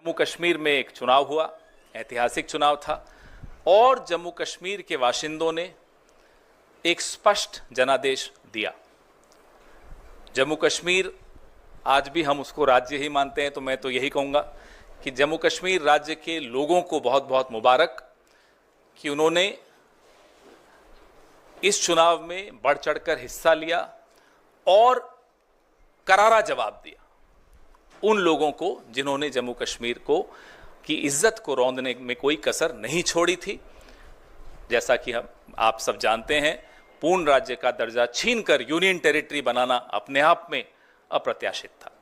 जम्मू कश्मीर में एक चुनाव हुआ, ऐतिहासिक चुनाव था और जम्मू कश्मीर के बाशिंदों ने एक स्पष्ट जनादेश दिया। जम्मू कश्मीर आज भी हम उसको राज्य ही मानते हैं, तो मैं तो यही कहूँगा कि जम्मू कश्मीर राज्य के लोगों को बहुत बहुत मुबारक कि उन्होंने इस चुनाव में बढ़ चढ़कर हिस्सा लिया और करारा जवाब दिया उन लोगों को जिन्होंने जम्मू कश्मीर को की इज्जत को रौंदने में कोई कसर नहीं छोड़ी थी। जैसा कि आप सब जानते हैं, पूर्ण राज्य का दर्जा छीनकर यूनियन टेरिटरी बनाना अपने आप में अप्रत्याशित था।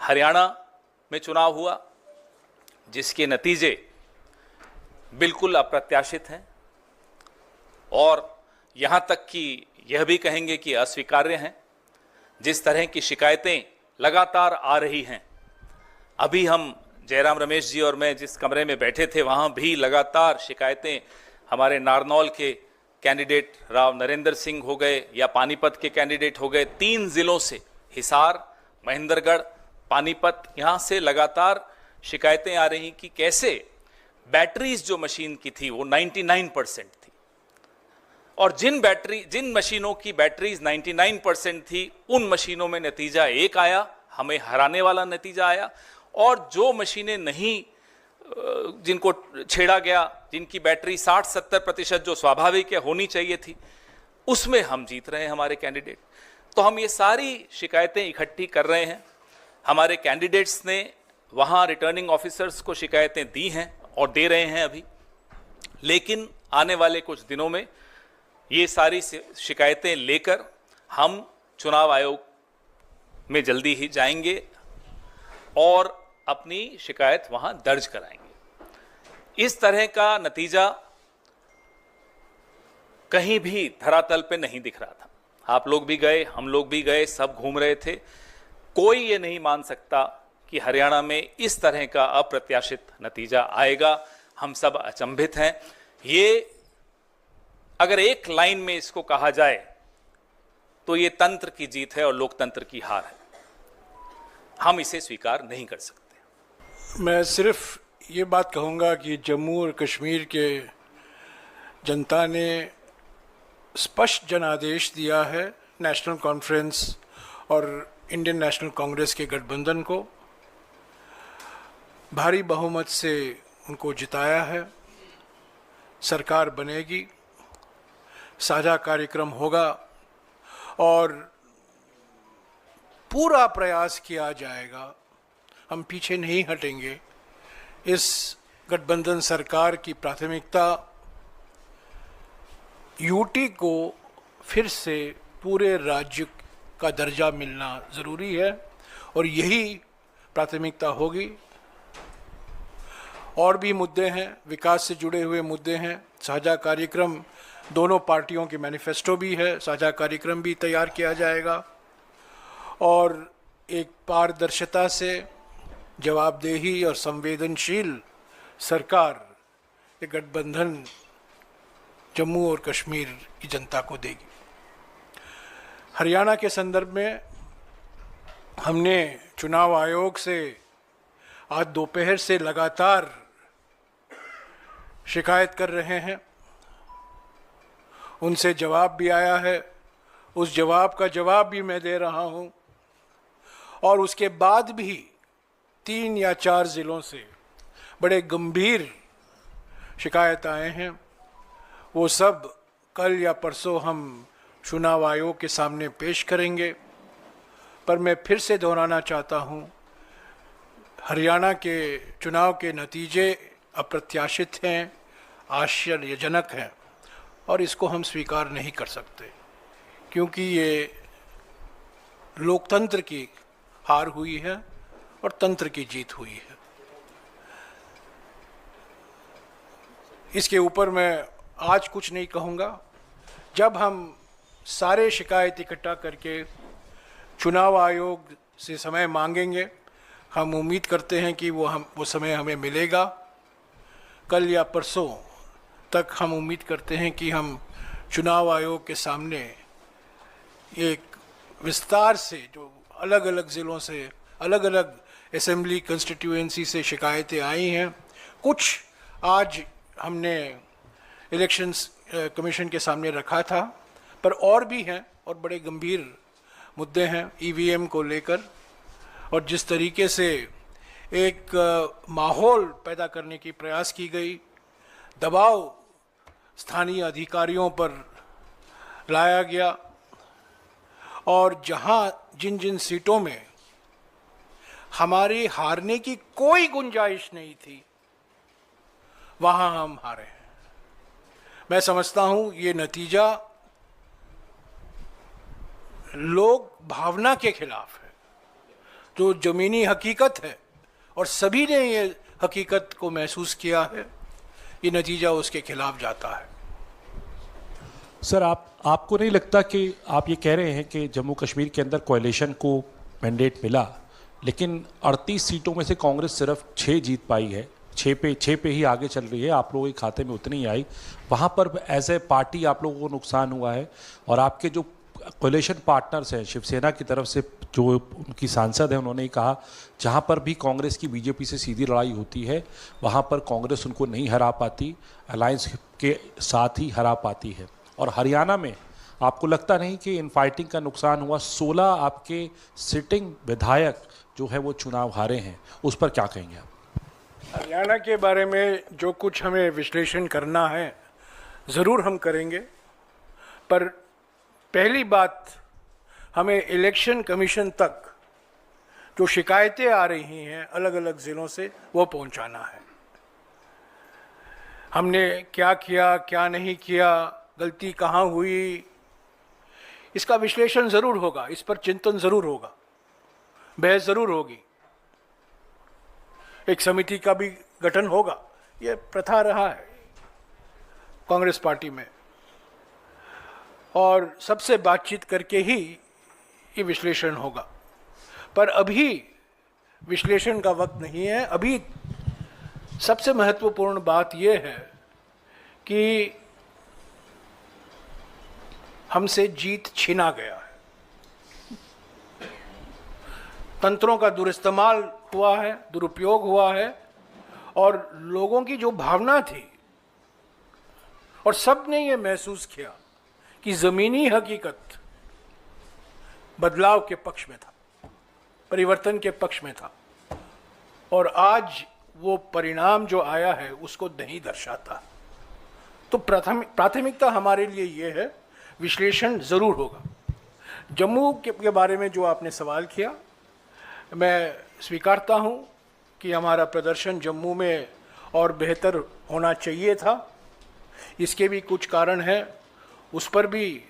हरियाणा में चुनाव हुआ जिसके नतीजे बिल्कुल अप्रत्याशित हैं और यहाँ तक कि यह भी कहेंगे कि अस्वीकार्य हैं। जिस तरह की शिकायतें लगातार आ रही हैं, अभी हम जयराम रमेश जी और मैं जिस कमरे में बैठे थे वहाँ भी लगातार शिकायतें हमारे नारनौल के कैंडिडेट राव नरेंद्र सिंह हो गए या पानीपत के कैंडिडेट हो गए, 3 जिलों से हिसार, महेंद्रगढ़, पानीपत, यहाँ से लगातार शिकायतें आ रही कि कैसे बैटरीज जो मशीन की थी वो 99% थी और जिन मशीनों की बैटरीज 99% थी उन मशीनों में नतीजा एक आया, हमें हराने वाला नतीजा आया, और जो मशीनें नहीं जिनको छेड़ा गया, जिनकी बैटरी 60-70% जो स्वाभाविक है होनी चाहिए थी, उसमें हम जीत रहे हैं हमारे कैंडिडेट। तो हम ये सारी शिकायतें इकट्ठी कर रहे हैं। हमारे कैंडिडेट्स ने वहाँ रिटर्निंग ऑफिसर्स को शिकायतें दी हैं और दे रहे हैं अभी, लेकिन आने वाले कुछ दिनों में ये सारी शिकायतें लेकर हम चुनाव आयोग में जल्दी ही जाएंगे और अपनी शिकायत वहां दर्ज कराएंगे। इस तरह का नतीजा कहीं भी धरातल पे नहीं दिख रहा था। आप लोग भी गए, हम लोग भी गए, सब घूम रहे थे। कोई ये नहीं मान सकता कि हरियाणा में इस तरह का अप्रत्याशित नतीजा आएगा। हम सब अचंभित हैं। ये अगर एक लाइन में इसको कहा जाए तो ये तंत्र की जीत है और लोकतंत्र की हार है। हम इसे स्वीकार नहीं कर सकते। मैं सिर्फ ये बात कहूँगा कि जम्मू और कश्मीर के जनता ने स्पष्ट जनादेश दिया है नेशनल कॉन्फ्रेंस और इंडियन नेशनल कांग्रेस के गठबंधन को। भारी बहुमत से उनको जिताया है। सरकार बनेगी, साझा कार्यक्रम होगा और पूरा प्रयास किया जाएगा। हम पीछे नहीं हटेंगे। इस गठबंधन सरकार की प्राथमिकता यूटी को फिर से पूरे राज्य का दर्जा मिलना ज़रूरी है और यही प्राथमिकता होगी। और भी मुद्दे हैं, विकास से जुड़े हुए मुद्दे हैं। साझा कार्यक्रम, दोनों पार्टियों के मैनिफेस्टो भी है, साझा कार्यक्रम भी तैयार किया जाएगा और एक पारदर्शिता से जवाबदेही और संवेदनशील सरकार ये गठबंधन जम्मू और कश्मीर की जनता को देगी। हरियाणा के संदर्भ में हमने चुनाव आयोग से आज दोपहर से लगातार शिकायत कर रहे हैं। उनसे जवाब भी आया है, उस जवाब का जवाब भी मैं दे रहा हूं और उसके बाद भी 3 या 4 ज़िलों से बड़े गंभीर शिकायत आए हैं। वो सब कल या परसों हम चुनाव आयोग के सामने पेश करेंगे। पर मैं फिर से दोहराना चाहता हूं, हरियाणा के चुनाव के नतीजे अप्रत्याशित हैं, आश्चर्यजनक हैं और इसको हम स्वीकार नहीं कर सकते क्योंकि ये लोकतंत्र की हार हुई है और तंत्र की जीत हुई है। इसके ऊपर मैं आज कुछ नहीं कहूँगा। जब हम सारे शिकायत इकट्ठा करके चुनाव आयोग से समय मांगेंगे, हम उम्मीद करते हैं कि वो समय हमें मिलेगा। कल या परसों तक हम उम्मीद करते हैं कि हम चुनाव आयोग के सामने एक विस्तार से जो अलग अलग ज़िलों से अलग अलग असेंबली कंस्टिट्यूएंसी से शिकायतें आई हैं। कुछ आज हमने इलेक्शंस कमीशन के सामने रखा था, पर और भी हैं और बड़े गंभीर मुद्दे हैं ईवीएम को लेकर, और जिस तरीके से एक माहौल पैदा करने की प्रयास की गई, दबाव स्थानीय अधिकारियों पर लाया गया, और जहां जिन जिन सीटों में हमारी हारने की कोई गुंजाइश नहीं थी वहां हम हारे हैं। मैं समझता हूं ये नतीजा लोक भावना के खिलाफ है, जो जमीनी हकीकत है, और सभी ने ये हकीकत को महसूस किया है। ये नतीजा उसके खिलाफ जाता है। सर, आपको नहीं लगता कि आप ये कह रहे हैं कि जम्मू कश्मीर के अंदर कोalition को मैंडेट मिला, लेकिन 38 सीटों में से कांग्रेस सिर्फ 6 जीत पाई है, 6 पे ही आगे चल रही है, आप लोगों के खाते में उतनी ही आई, वहाँ पर एज ए पार्टी आप लोगों को नुकसान हुआ है, और आपके जो कोalition पार्टनर्स हैं शिवसेना की तरफ से, जो उनकी सांसद है, उन्होंने कहा जहाँ पर भी कांग्रेस की बीजेपी से सीधी लड़ाई होती है वहाँ पर कांग्रेस उनको नहीं हरा पाती, अलायंस के साथ ही हरा पाती है। और हरियाणा में आपको लगता नहीं कि इन फाइटिंग का नुकसान हुआ? 16 आपके सिटिंग विधायक जो है वो चुनाव हारे हैं, उस पर क्या कहेंगे आप? हरियाणा के बारे में जो कुछ हमें विश्लेषण करना है ज़रूर हम करेंगे, पर पहली बात, हमें इलेक्शन कमीशन तक जो शिकायतें आ रही हैं अलग अलग ज़िलों से, वो पहुंचाना है। हमने क्या किया, क्या नहीं किया, गलती कहाँ हुई, इसका विश्लेषण ज़रूर होगा, इस पर चिंतन ज़रूर होगा, बहस ज़रूर होगी, एक समिति का भी गठन होगा। ये प्रथा रहा है कांग्रेस पार्टी में, और सबसे बातचीत करके ही ये विश्लेषण होगा। पर अभी विश्लेषण का वक्त नहीं है। अभी सबसे महत्वपूर्ण बात यह है कि हमसे जीत छीना गया है, तंत्रों का दुरुइस्तेमाल हुआ है, दुरुपयोग हुआ है, और लोगों की जो भावना थी, और सब ने ये महसूस किया कि ज़मीनी हकीकत बदलाव के पक्ष में था, परिवर्तन के पक्ष में था, और आज वो परिणाम जो आया है उसको नहीं दर्शाता। तो प्राथमिकता हमारे लिए ये है, विश्लेषण ज़रूर होगा। जम्मू के बारे में जो आपने सवाल किया, मैं स्वीकारता हूँ कि हमारा प्रदर्शन जम्मू में और बेहतर होना चाहिए था। इसके भी कुछ कारण हैं, उस पर भी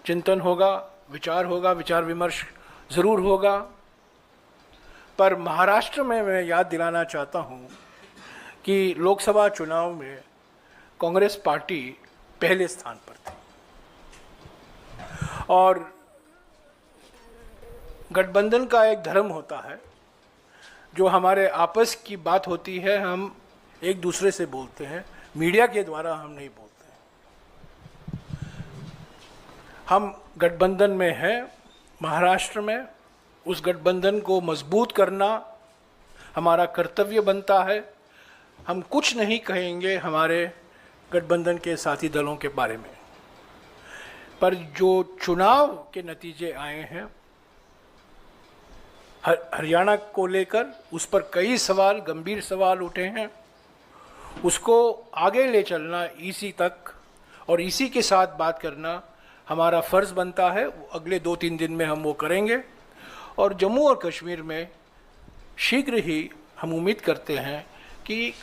चिंतन होगा, विचार विमर्श ज़रूर होगा। पर महाराष्ट्र में मैं याद दिलाना चाहता हूँ कि लोकसभा चुनाव में कांग्रेस पार्टी पहले स्थान पर थी, और गठबंधन का एक धर्म होता है, जो हमारे आपस की बात होती है हम एक दूसरे से बोलते हैं, मीडिया के द्वारा हम नहीं बोलते हैं। हम गठबंधन में हैं महाराष्ट्र में, उस गठबंधन को मजबूत करना हमारा कर्तव्य बनता है। हम कुछ नहीं कहेंगे हमारे गठबंधन के साथी दलों के बारे में, पर जो चुनाव के नतीजे आए हैं हरियाणा को लेकर, उस पर कई सवाल, गंभीर सवाल उठे हैं, उसको आगे ले चलना ईसी तक, और इसी के साथ बात करना हमारा फ़र्ज़ बनता है। अगले 2-3 दिन में हम वो करेंगे, और जम्मू और कश्मीर में शीघ्र ही हम उम्मीद करते हैं कि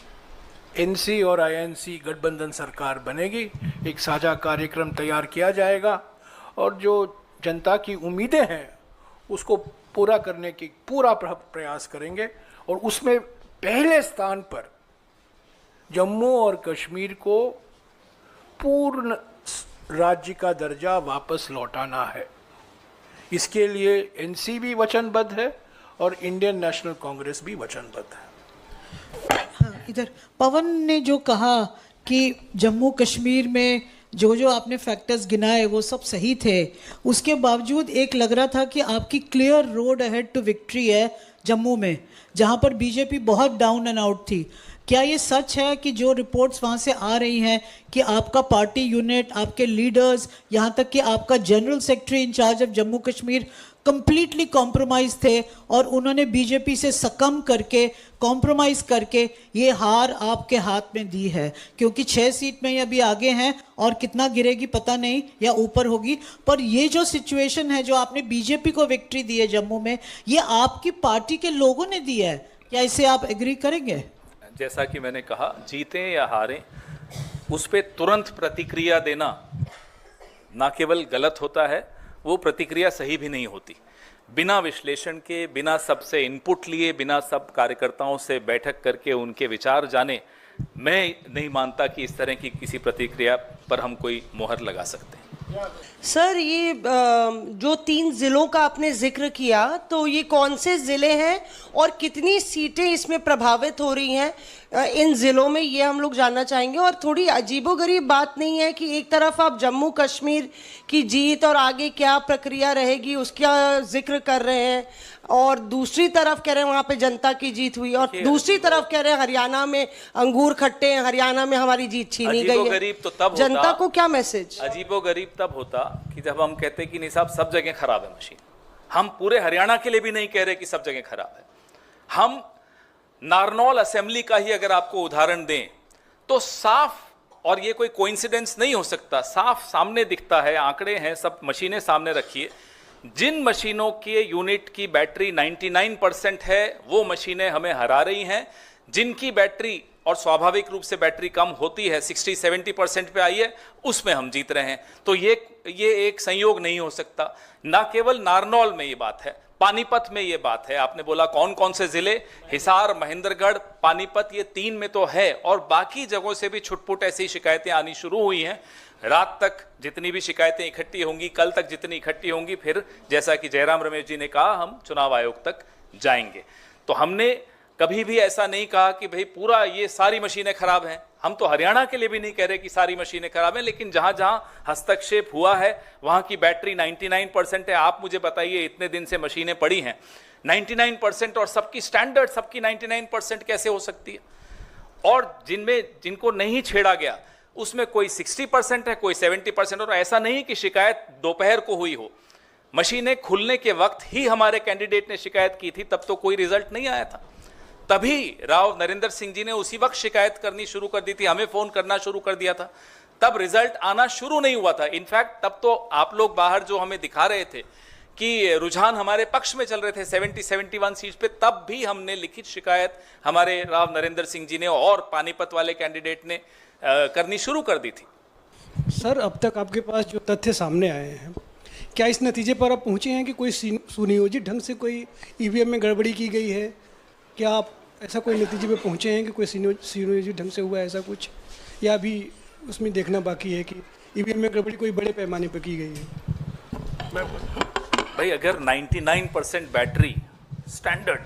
एनसी और आईएनसी गठबंधन सरकार बनेगी, एक साझा कार्यक्रम तैयार किया जाएगा, और जो जनता की उम्मीदें हैं उसको पूरा करने की पूरा प्रयास करेंगे, और उसमें पहले स्थान पर जम्मू और कश्मीर को पूर्ण राज्य का दर्जा वापस लौटाना है। इसके लिए एनसी भी वचनबद्ध है और इंडियन नेशनल कांग्रेस भी वचनबद्ध है। इधर पवन ने जो कहा कि जम्मू कश्मीर में जो जो आपने फैक्टर्स गिनाए वो सब सही थे, उसके बावजूद एक लग रहा था कि आपकी clear road ahead to victory है जम्मू में, जहां पर बीजेपी बहुत डाउन एंड आउट थी। क्या ये सच है कि जो रिपोर्ट्स वहां से आ रही हैं कि आपका पार्टी यूनिट, आपके लीडर्स, यहां तक कि आपका general secretary incharge of Jammu Kashmir completely compromise थे और उन्होंने बीजेपी से सकम करके, कॉम्प्रोमाइज करके ये हार आपके हाथ में दी है? क्योंकि 6 सीट में ये अभी आगे हैं और कितना गिरेगी पता नहीं, या ऊपर होगी, पर ये जो सिचुएशन है जो आपने बीजेपी को विक्ट्री दी है जम्मू में, ये आपकी पार्टी के लोगों ने दी है। क्या इसे आप एग्री करेंगे? जैसा कि मैंने कहा, जीतें या हारें उस पर तुरंत प्रतिक्रिया देना ना केवल गलत होता है, वो प्रतिक्रिया सही भी नहीं होती। बिना विश्लेषण के, बिना सबसे इनपुट लिए, बिना सब कार्यकर्ताओं से बैठक करके उनके विचार जाने, मैं नहीं मानता कि इस तरह की किसी प्रतिक्रिया पर हम कोई मोहर लगा सकते हैं। सर, ये जो 3 जिलों का आपने जिक्र किया, तो ये कौन से जिले हैं और कितनी सीटें इसमें प्रभावित हो रही हैं इन जिलों में, ये हम लोग जानना चाहेंगे। और थोड़ी अजीबोगरीब बात नहीं है कि एक तरफ आप जम्मू कश्मीर की जीत और आगे क्या प्रक्रिया रहेगी उसका जिक्र कर रहे हैं, और दूसरी तरफ कह रहे हैं वहाँ पे जनता की जीत हुई, और दूसरी तरफ कह रहे हैं हरियाणा में अंगूर खट्टे हैं, हरियाणा में हमारी जीत छीनी गई है। तो तब जनता को क्या मैसेज? अजीबोगरीब तब होता कि जब हम कहते कि नहीं साहब सब जगह खराब है मशीन। हम पूरे हरियाणा के लिए भी नहीं कह रहे कि सब जगह खराब है। हम नारनौल असेंबली का ही अगर आपको उदाहरण दें तो साफ, और ये कोई कोइंसिडेंस नहीं हो सकता, साफ सामने दिखता है, आंकड़े हैं, सब मशीनें सामने रखिए। जिन मशीनों के यूनिट की बैटरी 99% है वो मशीनें हमें हरा रही हैं। जिनकी बैटरी, और स्वाभाविक रूप से बैटरी कम होती है, 60-70% पे आई है, उसमें हम जीत रहे हैं। तो ये एक संयोग नहीं हो सकता। ना केवल नारनौल में ये बात है, पानीपत में ये बात है। आपने बोला कौन कौन से जिले, हिसार, महेंद्रगढ़, पानीपत, ये 3 में तो है, और बाकी जगहों से भी छुटपुट ऐसी शिकायतें आनी शुरू हुई हैं। रात तक जितनी भी शिकायतें इकट्ठी होंगी, कल तक जितनी इकट्ठी होंगी, फिर जैसा कि जयराम रमेश जी ने कहा, हम चुनाव आयोग तक जाएंगे। तो हमने कभी भी ऐसा नहीं कहा कि भाई पूरा ये सारी मशीनें खराब हैं। हम तो हरियाणा के लिए भी नहीं कह रहे कि सारी मशीनें खराब हैं, लेकिन जहां जहां हस्तक्षेप हुआ है वहां की बैटरी 99% है। आप मुझे बताइए, इतने दिन से मशीनें पड़ी हैं 99%, और सबकी स्टैंडर्ड, सबकी 99% कैसे हो सकती है? और जिनको नहीं छेड़ा गया उसमें कोई 60% है, कोई 70%, और ऐसा नहीं कि शिकायत दोपहर को हुई हो। मशीनें खुलने के वक्त ही हमारे कैंडिडेट ने शिकायत की थी, तब तो कोई रिजल्ट नहीं आया था। तभी राव नरेंद्र सिंह जी ने उसी वक्त शिकायत करनी शुरू कर दी थी, हमें फोन करना शुरू कर दिया था, तब रिजल्ट आना शुरू नहीं हुआ था। इनफैक्ट तब तो आप लोग बाहर जो हमें दिखा रहे थे कि रुझान हमारे पक्ष में चल रहे थे 70-71 सीट पे, तब भी हमने लिखित शिकायत हमारे राव नरेंद्र सिंह जी ने और पानीपत वाले कैंडिडेट ने करनी शुरू कर दी थी। सर, अब तक आपके पास जो तथ्य सामने आए हैं, क्या इस नतीजे पर आप पहुंचे हैं कि कोई सुनियोजित ढंग से कोई ईवीएम में गड़बड़ी की गई है? क्या आप ऐसा कोई नतीजे पे पहुंचे हैं कि कोई सुनियोजित ढंग से हुआ है ऐसा कुछ, या अभी उसमें देखना बाकी है कि ईवीएम में गड़बड़ी कोई बड़े पैमाने पर की गई है? भाई, अगर 99% बैटरी स्टैंडर्ड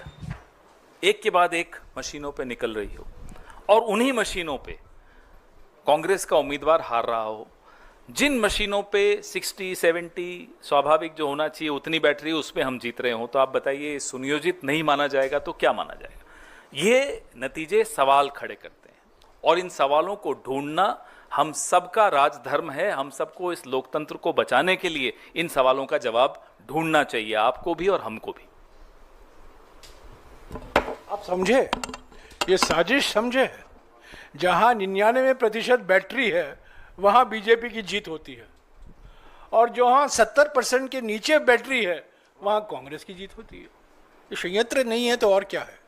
एक के बाद एक मशीनों पे निकल रही हो और उन्हीं मशीनों पे कांग्रेस का उम्मीदवार हार रहा हो, जिन मशीनों पे 60-70 स्वाभाविक जो होना चाहिए उतनी बैटरी, उसमें हम जीत रहे हो, तो आप बताइए सुनियोजित नहीं माना जाएगा तो क्या माना जाएगा? ये नतीजे सवाल खड़े करते हैं, और इन सवालों को ढूंढना हम सबका राजधर्म है। हम सबको इस लोकतंत्र को बचाने के लिए इन सवालों का जवाब ढूंढना चाहिए, आपको भी और हमको भी। आप समझे, ये साजिश समझे। जहां 99% बैटरी है वहां बीजेपी की जीत होती है, और जहां 70% के नीचे बैटरी है वहां कांग्रेस की जीत होती है। ये संयंत्र नहीं है तो और क्या है?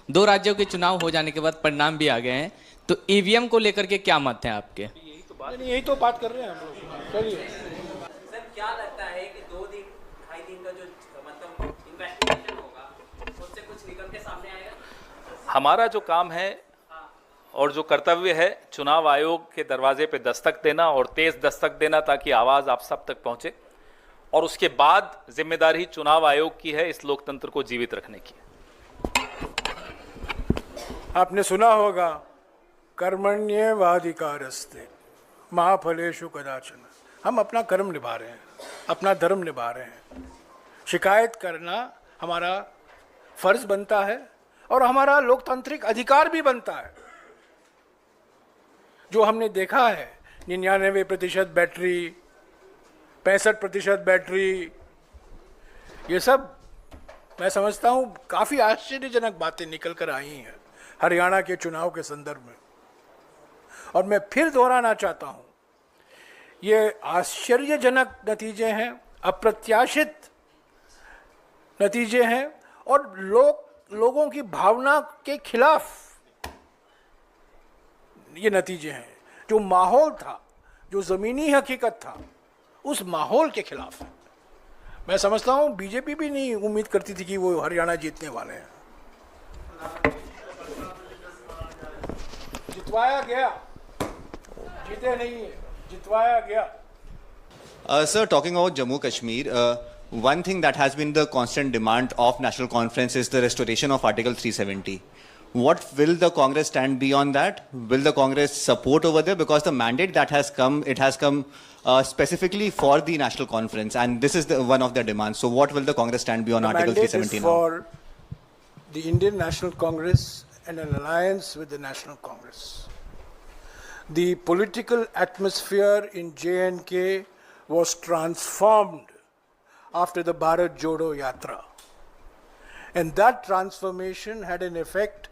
2 राज्यों के चुनाव हो जाने के बाद परिणाम भी आ गए हैं, तो ईवीएम को लेकर के क्या मत है आपके? यही तो बात कर रहे हैं हम लोग। चलिए सर, क्या लगता है कि 2-2.5 दिन का जो मतलब इन्वेस्टिगेशन होगा उससे कुछ निकल के सामने आएगा? हमारा जो काम है और जो कर्तव्य है, चुनाव आयोग के दरवाजे पे दस्तक देना, और तेज दस्तक देना ताकि आवाज आप सब तक पहुंचे, और उसके बाद जिम्मेदारी चुनाव आयोग की है इस लोकतंत्र को जीवित रखने की। आपने सुना होगा, कर्मण्येवाधिकारस्ते मा फलेषु कदाचन। हम अपना कर्म निभा रहे हैं, अपना धर्म निभा रहे हैं। शिकायत करना हमारा फर्ज बनता है और हमारा लोकतांत्रिक अधिकार भी बनता है। जो हमने देखा है 99% बैटरी, 65% बैटरी, ये सब मैं समझता हूं काफी आश्चर्यजनक बातें निकल कर आई हैं हरियाणा के चुनाव के संदर्भ में। और मैं फिर दोहराना चाहता हूं, ये आश्चर्यजनक नतीजे हैं, अप्रत्याशित नतीजे हैं और लोगों की भावना के खिलाफ ये नतीजे हैं। जो माहौल था, जो जमीनी हकीकत था, उस माहौल के खिलाफ है। मैं समझता हूं बीजेपी भी नहीं उम्मीद करती थी कि वो हरियाणा जीतने वाले हैं। जितवाया गया, जीते नहीं है, जितवाया गया। Sir, talking about Jammu Kashmir, one thing that has been the constant demand of National Conference is the restoration of Article 370. What will the Congress stand beyond that? Will the Congress support over there? Because the mandate that has come, it has come specifically for the National Conference, and this is one of their demands. So what will the Congress stand beyond Article 370 now? The mandate is for the Indian National Congress and an alliance with the National Congress. The political atmosphere in J&K was transformed after the Bharat Jodo Yatra. And that transformation had an effect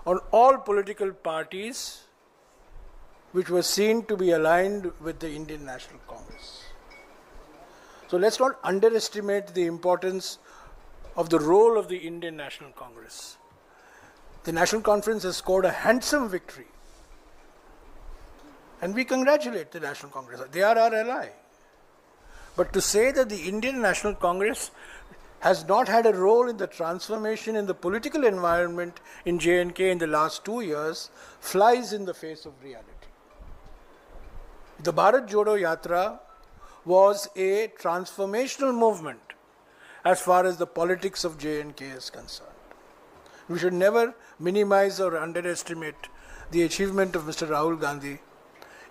on all political parties which were seen to be aligned with the Indian National Congress. So let's not underestimate the importance of the role of the Indian National Congress. The National Conference has scored a handsome victory. And we congratulate the National Congress. They are our ally. But to say that the Indian National Congress has not had a role in the transformation in the political environment in J&K in the last 2 years flies in the face of reality. The Bharat Jodo Yatra was a transformational movement as far as the politics of J&K is concerned. We should never minimize or underestimate the achievement of Mr. Rahul Gandhi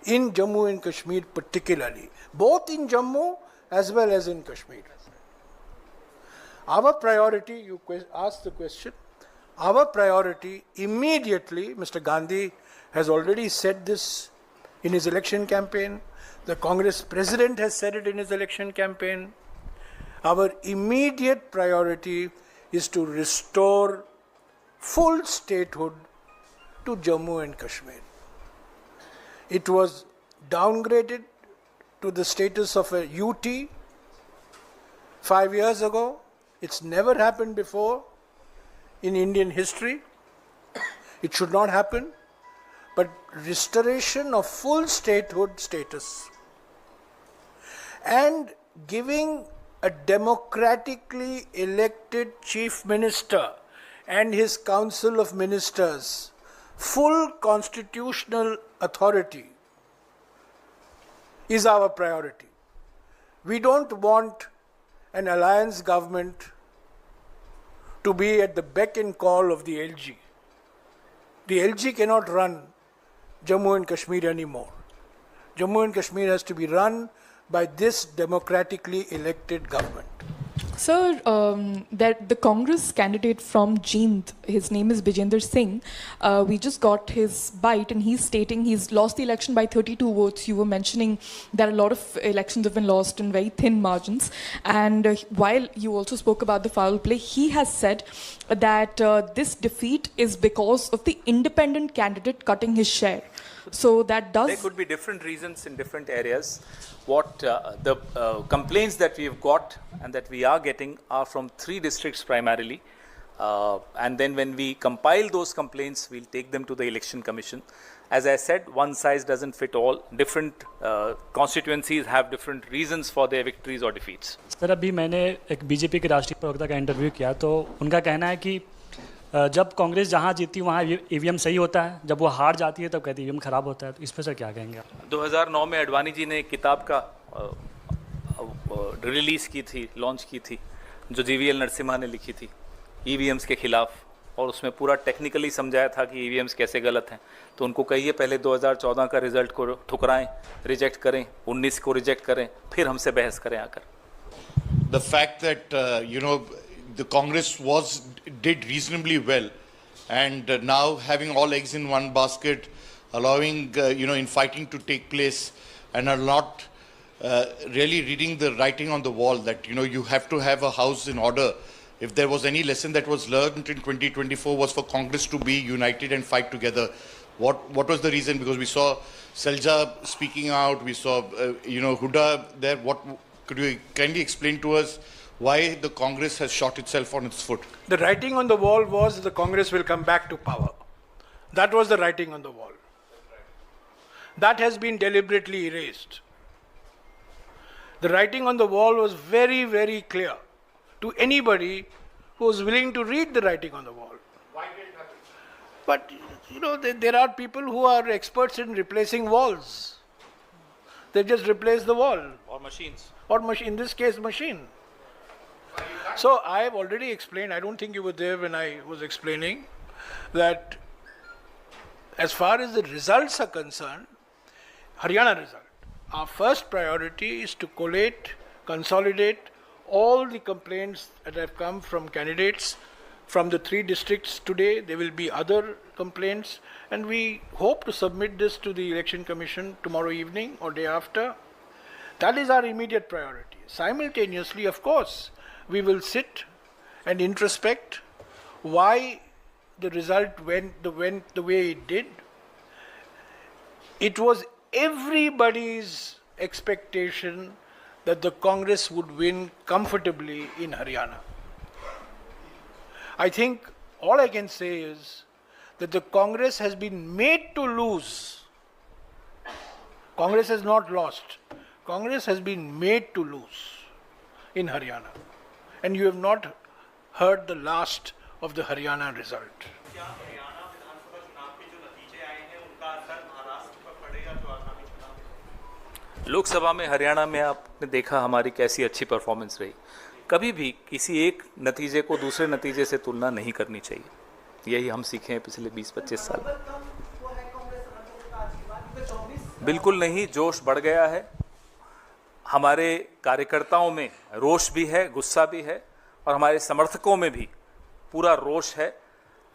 in Jammu and Kashmir particularly, both in Jammu as well as in Kashmir. Our priority, you asked the question, our priority immediately, Mr. Gandhi has already said this in his election campaign, the Congress president has said it in his election campaign, our immediate priority is to restore full statehood to Jammu and Kashmir. It was downgraded to the status of a UT 5 years ago. It's never happened before in Indian history. It should not happen. But restoration of full statehood status and giving a democratically elected chief minister and his council of ministers full constitutional authority is our priority. We don't want an alliance government to be at the beck and call of the LG. The LG cannot run Jammu and Kashmir anymore. Jammu and Kashmir has to be run by this democratically elected government. Sir, that the Congress candidate from Jeend, his name is Bijender Singh, we just got his bite and he's stating he's lost the election by 32 votes. You were mentioning that a lot of elections have been lost in very thin margins. And while you also spoke about the foul play, he has said that this defeat is because of the independent candidate cutting his share. So that does... There could be different reasons in different areas. What the complaints that we've got and that we are getting are from 3 districts primarily. And then when we compile those complaints, we'll take them to the Election Commission. As I said, one size doesn't fit all. Different constituencies have different reasons for their victories or defeats. Sir अभी मैंने एक BJP के राष्ट्रीय प्रवक्ता का interview किया तो उनका कहना है कि जब कांग्रेस जहां जीती वहां ईवीएम सही होता है, जब वो हार जाती है तब कहती है ईवीएम खराब होता है। तो इस पर सर क्या कहेंगे आप? 2009 में अडवाणी जी ने एक किताब का रिलीज़ की थी, लॉन्च की थी, जो जीवीएल नरसिम्हा ने लिखी थी ईवीएम्स के खिलाफ, और उसमें पूरा टेक्निकली समझाया था कि ईवीएम्स कैसे गलत हैं। तो उनको कहिए पहले 2014 का रिजल्ट को ठुकराएं, रिजेक्ट करें, 19 को रिजेक्ट करें, फिर हमसे बहस करें आकर। The fact that the Congress did reasonably well, and now having all eggs in one basket, allowing infighting to take place, and are not really reading the writing on the wall that you have to have a house in order. If there was any lesson that was learned in 2024 was for Congress to be united and fight together. What was the reason? Because we saw Selja speaking out, we saw Huda there. Could you kindly explain to us why the Congress has shot itself on its foot? The writing on the wall was the Congress will come back to power. That was the writing on the wall. That has been deliberately erased. The writing on the wall was very, very clear to anybody who was willing to read the writing on the wall. Why did it happen? But there are people who are experts in replacing walls. They just replace the wall. Or machines. Or in this case, machine. So I have already explained, I don't think you were there when I was explaining, that as far as the results are concerned, Haryana result, our first priority is to collate, consolidate all the complaints that have come from candidates from the 3 districts today. There will be other complaints, and we hope to submit this to the Election Commission tomorrow evening or day after. That is our immediate priority. Simultaneously, of course, we will sit and introspect why the result went the way it did. It was everybody's expectation that the Congress would win comfortably in Haryana. I think all I can say is that the Congress has been made to lose. Congress has not lost. Congress has been made to lose in Haryana. And you have not heard the last of the Haryana result. Lok Sabha में हरियाणा में आपने देखा हमारी कैसी अच्छी performance रही। कभी भी किसी एक नतीजे को दूसरे नतीजे से तुलना नहीं करनी चाहिए। यही हम सीखे हैं पिछले 20-25 साल। बिल्कुल नहीं, जोश बढ़ गया है। हमारे कार्यकर्ताओं में रोष भी है, गुस्सा भी है, और हमारे समर्थकों में भी पूरा रोष है।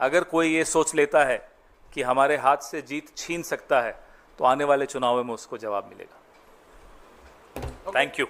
अगर कोई ये सोच लेता है कि हमारे हाथ से जीत छीन सकता है, तो आने वाले चुनावों में उसको जवाब मिलेगा। Thank you.